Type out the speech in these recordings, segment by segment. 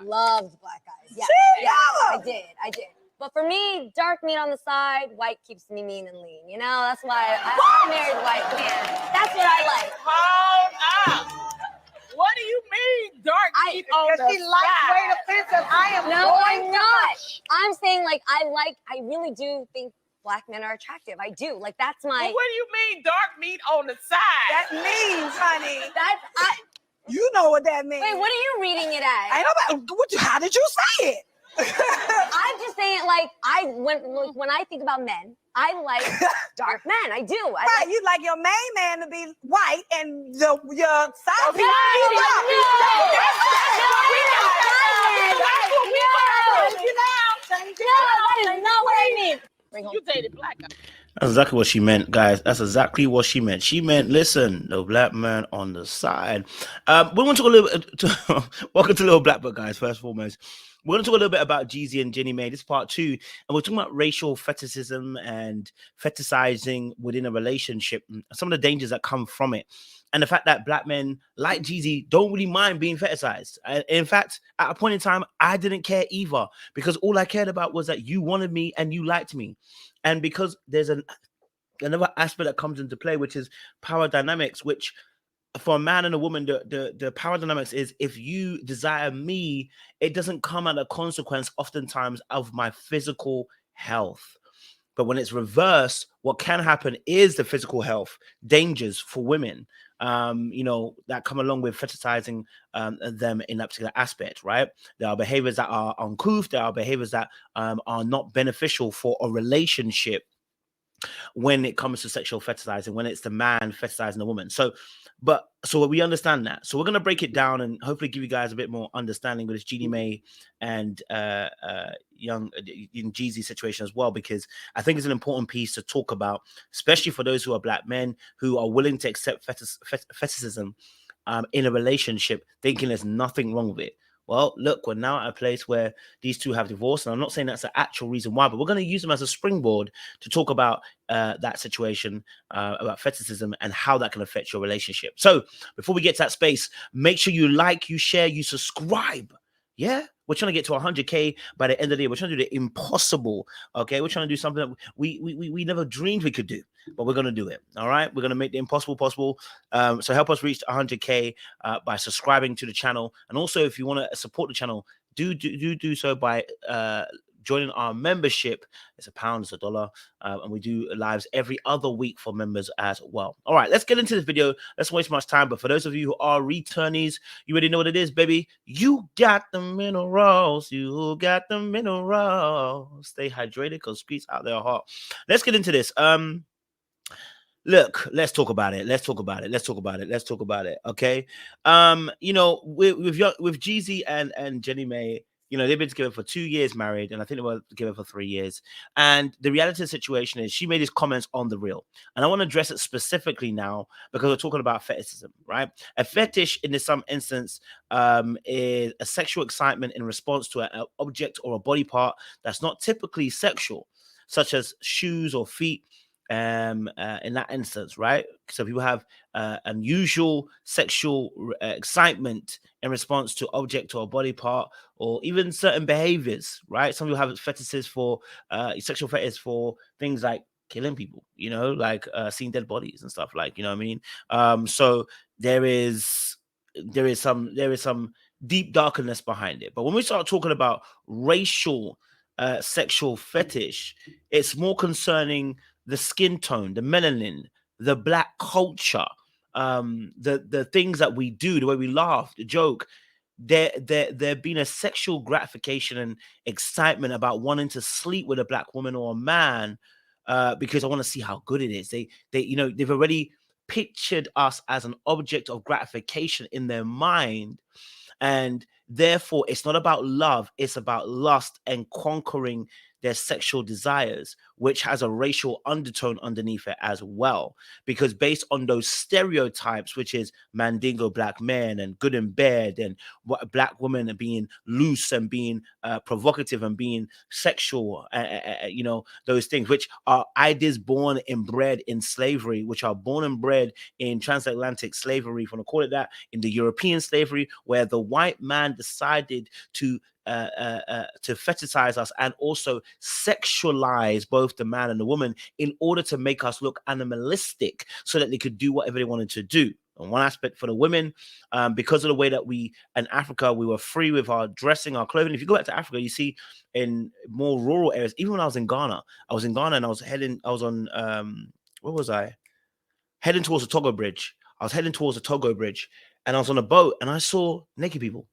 Loved black guys. Yeah, I did. But for me, dark meat on the side, white keeps me mean and lean. You know, that's why I married a white man. That's what I like. Hold up. What do you mean, dark meat on the side? She lightweight offensive. I'm not. I'm saying, like, I really do think black men are attractive. I do. Like, that's my. Well, what do you mean, dark meat on the side? That means, honey. That's You know what that means. Wait, what are you reading it as? I know. How did you say it? I'm just saying, like, when I think about men, I like dark men. I do. Right, you like your main man to be white and your side piece that is not what I mean. You dated black guys. That's exactly what she meant, guys. That's exactly what she meant. She meant, listen, no black man on the side. We want to talk a little bit. Welcome to Little Black Book, guys. First and foremost, we're going to talk a little bit about Jeezy and Jeannie Mae. This is part 2, and we're talking about racial fetishism and fetishizing within a relationship, and some of the dangers that come from it, and the fact that black men like Jeezy don't really mind being fetishized. In fact, at a point in time, I didn't care either, because all I cared about was that you wanted me and you liked me. And because there's another aspect that comes into play, which is power dynamics, which for a man and a woman, the power dynamics is, if you desire me, it doesn't come at a consequence oftentimes of my physical health. But when it's reversed, what can happen is the physical health dangers for women, that come along with fetishizing them in that particular aspect, right? There are behaviors that are uncouth. There are behaviors that are not beneficial for a relationship when it comes to sexual fetishizing, when it's the man fetishizing the woman. So we understand that. So we're going to break it down and hopefully give you guys a bit more understanding with this Jeannie Mae and young Jeezy situation as well, because I think it's an important piece to talk about, especially for those who are black men who are willing to accept fetishism in a relationship, thinking there's nothing wrong with it. Well, look, we're now at a place where these two have divorced, and I'm not saying that's the actual reason why, but we're going to use them as a springboard to talk about that situation, about fetishism and how that can affect your relationship. So before we get to that space, make sure you like, you share, you subscribe. Yeah, we're trying to get to 100K by the end of the year. We're trying to do the impossible. Okay, we're trying to do something that we never dreamed we could do, but we're going to do it. All right, we're going to make the impossible possible. So help us reach 100K by subscribing to the channel, and also if you want to support the channel, do so by joining our membership. It's £1, it's $1, and we do lives every other week for members as well. All right, let's get into this video. Let's waste much time. But for those of you who are returnees, you already know what it is, baby. You got the minerals. You got the minerals. Stay hydrated because streets out there are hot. Let's get into this. Look, let's talk about it. Let's talk about it. Okay. With Jeezy and Jeannie Mae, they've been together for 2 years married, and I think they were together for 3 years. And the reality of the situation is she made these comments on The Real. And I want to address it specifically now because we're talking about fetishism, right? A fetish in some instance is a sexual excitement in response to an object or a body part that's not typically sexual, such as shoes or feet. In that instance, right? So people have unusual sexual excitement in response to object or body part, or even certain behaviors, right? Some people have fetishes for sexual fetishes for things like killing people, like seeing dead bodies and stuff, like, you know what I mean? So there is some deep darkness behind it. But when we start talking about racial sexual fetish, it's more concerning the skin tone, the melanin, the black culture, the things that we do, the way we laugh, the joke. There been a sexual gratification and excitement about wanting to sleep with a black woman or a man because I want to see how good it is. They've already pictured us as an object of gratification in their mind. And therefore, it's not about love, it's about lust and conquering their sexual desires, which has a racial undertone underneath it as well. Because based on those stereotypes, which is mandingo black men and good in bed and what black women are being loose and being provocative and being sexual, those things, which are ideas born and bred in slavery, which are born and bred in transatlantic slavery, if you want to call it that, in the European slavery, where the white man decided to fetishize us and also sexualize both the man and the woman in order to make us look animalistic so that they could do whatever they wanted to do. On one aspect for the women, because of the way that we in Africa, we were free with our dressing, our clothing. If you go back to Africa, you see in more rural areas, even when I was in Ghana and I was on, where was I? Heading towards the Togo Bridge. I was heading towards the Togo Bridge and I was on a boat and I saw naked people.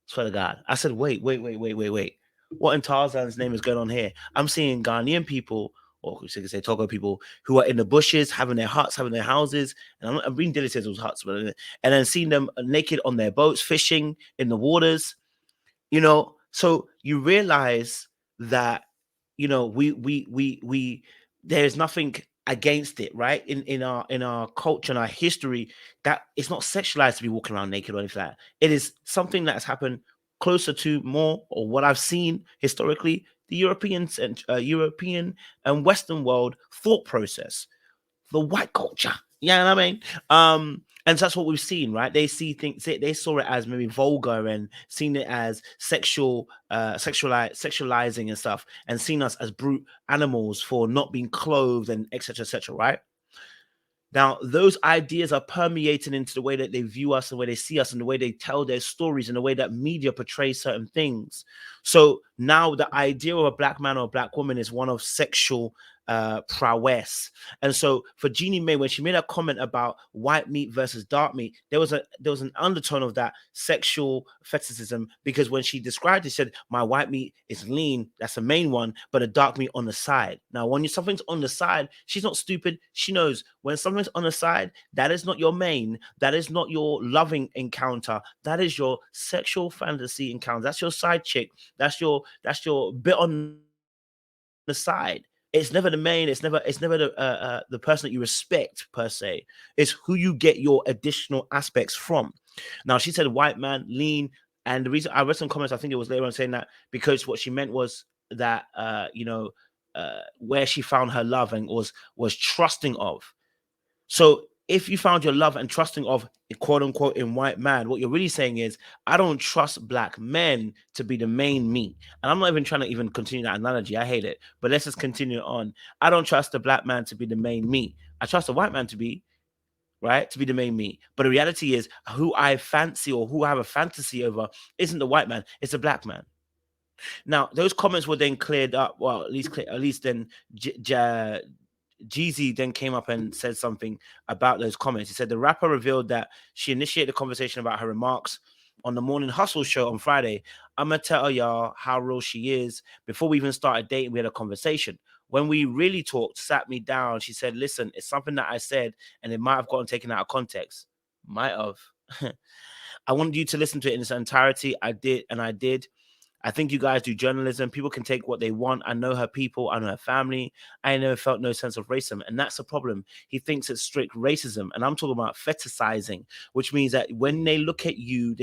Swear to God. I said, wait. What in Tarzan's name is going on here? I'm seeing Ghanaian people, or you could say Togo people, who are in the bushes, having their huts, having their houses. And I'm being delicate those huts, but and then seeing them naked on their boats, fishing in the waters. So you realize that, we there's nothing against it, right? In our culture and our history, that it's not sexualized to be walking around naked or anything like that. It is something that has happened closer to more, or what I've seen historically, the European and Western world thought process, the white culture. You know what I mean? And so that's what we've seen, right? They see things, they saw it as maybe vulgar and seen it as sexualizing and stuff, and seen us as brute animals for not being clothed and etc., right? Now, those ideas are permeating into the way that they view us, the way they see us, and the way they tell their stories, and the way that media portrays certain things. So now the idea of a black man or a black woman is one of sexual prowess. And so for Jeannie Mae, when she made a comment about white meat versus dark meat, there was an undertone of that sexual fetishism, because when she described it, she said, my white meat is lean, that's the main one, but a dark meat on the side. Now, when something's on the side, she's not stupid. She knows when something's on the side, that is not your main, that is not your loving encounter, that is your sexual fantasy encounter. That's your side chick. That's your bit on the side. It's never the main. It's never the person that you respect per se. It's who you get your additional aspects from. Now, she said white man, lean, and the reason I read some comments, I think it was later on, saying that because what she meant was that where she found her love and was trusting of. So if you found your love and trusting of, quote unquote, in white man, what you're really saying is, I don't trust black men to be the main me. And I'm not even trying to even continue that analogy. I hate it. But let's just continue on. I don't trust the black man to be the main me. I trust the white man to be, right, to be the main me. But the reality is, who I fancy or who I have a fantasy over isn't the white man. It's the black man. Now, those comments were then cleared up. Well, at least then Jeezy then came up and said something about those comments. He said the rapper revealed that she initiated a conversation about her remarks on the Morning Hustle show on Friday. I'm going to tell y'all how real she is. Before we even started dating, we had a conversation. When we really talked, sat me down, she said, listen, it's something that I said, and it might have gotten taken out of context. Might have. I wanted you to listen to it in its entirety. I did. I think you guys do journalism. People can take what they want. I know her people. I know her family. I never felt no sense of racism. And that's the problem. He thinks it's strict racism. And I'm talking about fetishizing, which means that when they look at you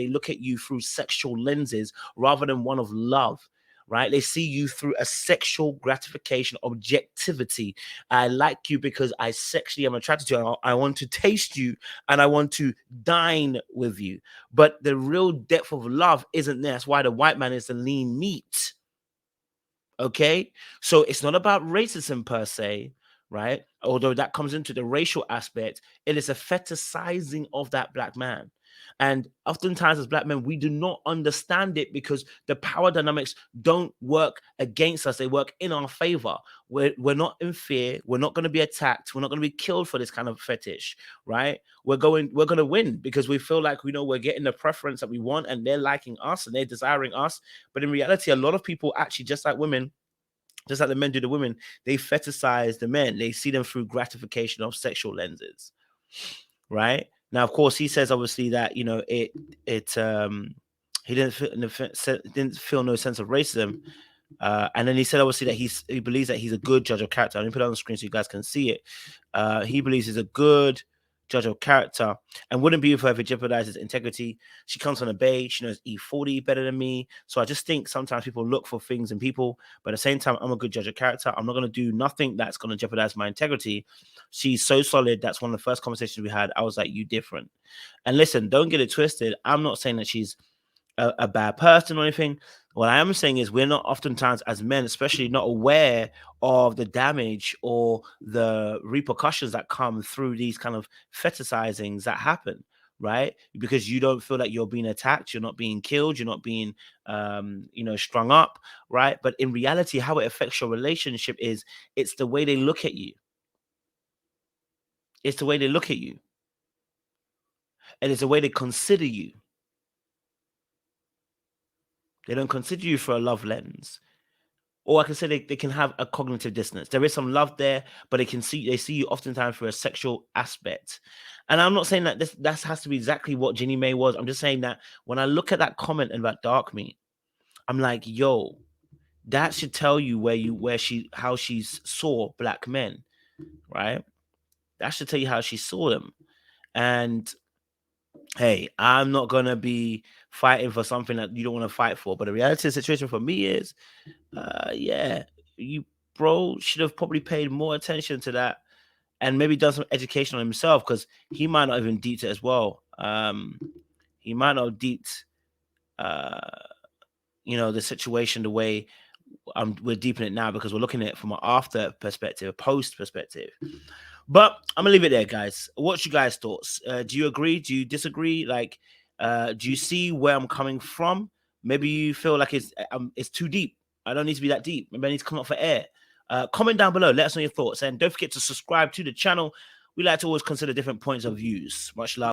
through sexual lenses rather than one of love. Right? They see you through a sexual gratification, objectivity. I like you because I sexually am attracted to you. I want to taste you and I want to dine with you. But the real depth of love isn't there. That's why the white man is the lean meat. Okay? So it's not about racism per se, right? Although that comes into the racial aspect, it is a fetishizing of that black man. And oftentimes as black men, we do not understand it because the power dynamics don't work against us. They work in our favor. We're not in fear. We're not going to be attacked. We're not going to be killed for this kind of fetish, right? We're going to win because we feel like, we're getting the preference that we want and they're liking us and they're desiring us. But in reality, a lot of people actually, just like women, just like the men do the women, they fetishize the men. They see them through gratification of sexual lenses, right? Now, of course, he says obviously that he didn't feel no sense of racism, and then he said obviously that he believes that he's a good judge of character. Let me put it on the screen so you guys can see it. He believes he's a good judge of character and wouldn't be with her if it jeopardizes integrity. She comes from the Bay. She knows E40 better than me. So I just think sometimes people look for things in people, but at the same time, I'm a good judge of character. I'm not going to do nothing that's going to jeopardize my integrity. She's so solid. That's one of the first conversations we had. I was like, you different. And listen, don't get it twisted. I'm not saying that she's a bad person or anything. What I am saying is we're not oftentimes as men, especially not aware of the damage or the repercussions that come through these kind of fetishizings that happen, right? Because you don't feel like you're being attacked, you're not being killed, you're not being strung up, right? But in reality, how it affects your relationship is it's the way they look at you. It's the way they look at you. And it's the way they consider you. They don't consider you for a love lens. Or I can say they can have a cognitive dissonance. There is some love there, but they see you oftentimes for a sexual aspect. And I'm not saying that that has to be exactly what Jeannie Mae was. I'm just saying that when I look at that comment about dark meat, I'm like, yo, that should tell you how she saw black men, right? That should tell you how she saw them. And hey, I'm not gonna be fighting for something that you don't want to fight for. But the reality of the situation for me is, yeah, you bro should have probably paid more attention to that and maybe done some education on himself, because he might not even deeped it as well. He might not have deeped the situation the way we're deepening it now, because we're looking at it from an after perspective, a post perspective. But I'm gonna leave it there, guys. What's your guys' thoughts? Do you agree? Do you disagree? Like, do you see where I'm coming from? Maybe you feel like it's too deep. I don't need to be that deep. Maybe I need to come up for air. Comment down below. Let us know your thoughts, and don't forget to subscribe to the channel. We like to always consider different points of views. Much love.